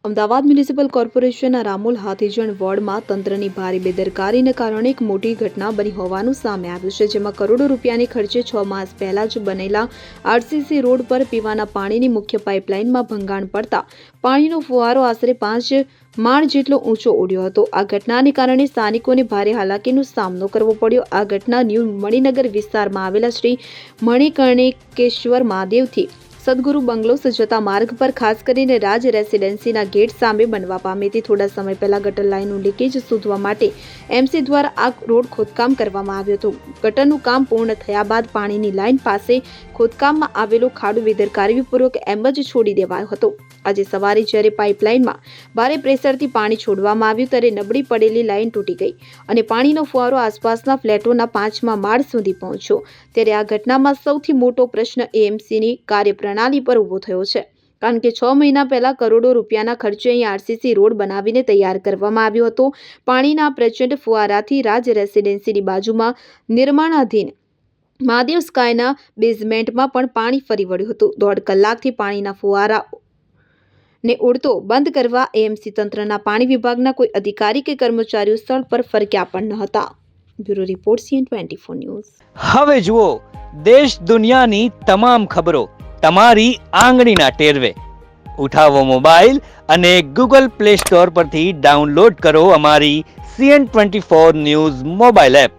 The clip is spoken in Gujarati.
અમદાવાદ મ્યુનિસિપલ કોર્પોરેશનના રામોલ હાથીજણ વોર્ડમાં તંત્રની ભારે બેદરકારીને કારણે એક મોટી ઘટના બની હોવાનું સામે આવ્યું છે, જેમાં કરોડો રૂપિયાની ખર્ચે 6 માસ પહેલા જ બનેલા આરસીસી રોડ પર પીવાના પાણીની મુખ્ય પાઇપલાઇનમાં ભંગાણ પડતા પાણીનો ફુવારો આશરે 5 માળ જેટલો ઊંચો ઉડ્યો હતો। આ ઘટનાને કારણે સ્થાનિકોને ભારે હાલાકીનો સામનો કરવો પડ્યો। આ ઘટના ન્યૂ મણિનગર વિસ્તારમાં આવેલા શ્રી મણિકર્ણિકેશ્વર મહાદેવથી સદગુરુ બંગલોસ જતા માર્ગ પર ખાસ કરીને રાજ રેસિડેન્સીના ગેટ સામે બનવા પામી હતી। થોડા સમય પહેલા ગટર લાઇનનું લીકેજ શોધવા માટે એમસી દ્વારા આ રોડ ખોદકામ કરવામાં આવ્યું હતું। ગટરનું કામ પૂર્ણ થયા બાદ પાણીની લાઇન પાસે ખોદકામમાં આવેલો ખાડો બેદરકારીપૂર્વક એમ જ છોડી દેવાયો હતો। આજે સવારે જ્યારે પાઇપલાઇનમાં ભારે પ્રેશરથી પાણી છોડવામાં આવ્યું ત્યારે નબળી પડેલી લાઇન તૂટી ગઈ અને પાણીનો ફુવારો આસપાસના ફ્લેટોના 5મા માળ સુધી પહોંચ્યો। ત્યારે આ ઘટનામાં સૌથી મોટો પ્રશ્ન એએમસીની કાર્યપ્રણાલી પર ઊભો થયો છે, કારણ કે 6 મહિના પહેલા કરોડો રૂપિયાના ખર્ચે અહીં આરસીસી રોડ બનાવીને તૈયાર કરવામાં આવ્યો હતો। પાણીના પ્રચંડ ફુવારાથી રાજ રેસિડેન્સીની બાજુમાં નિર્માણાધીન મહાદેવ સ્કાયના બેઝમેન્ટમાં પણ પાણી ફરી વળ્યું હતું। 1.5 કલાકથી પાણીના ફુવારા ને ઉડતો બંધ કરવા એએમસી તંત્રના પાણી વિભાગના કોઈ અધિકારી કે કર્મચારીઓ સ્થળ પર ફરક્યા પણ ન હતા। Bureau report CN24 news. હવે જુઓ દેશ દુનિયાની તમામ ખબરો તમારી આંગળીના ટેરવે। ઉઠાવો મોબાઈલ અને ગૂગલ પ્લે સ્ટોર પરથી ડાઉનલોડ કરો અમારી CN24 ન્યૂઝ મોબાઈલ એપ।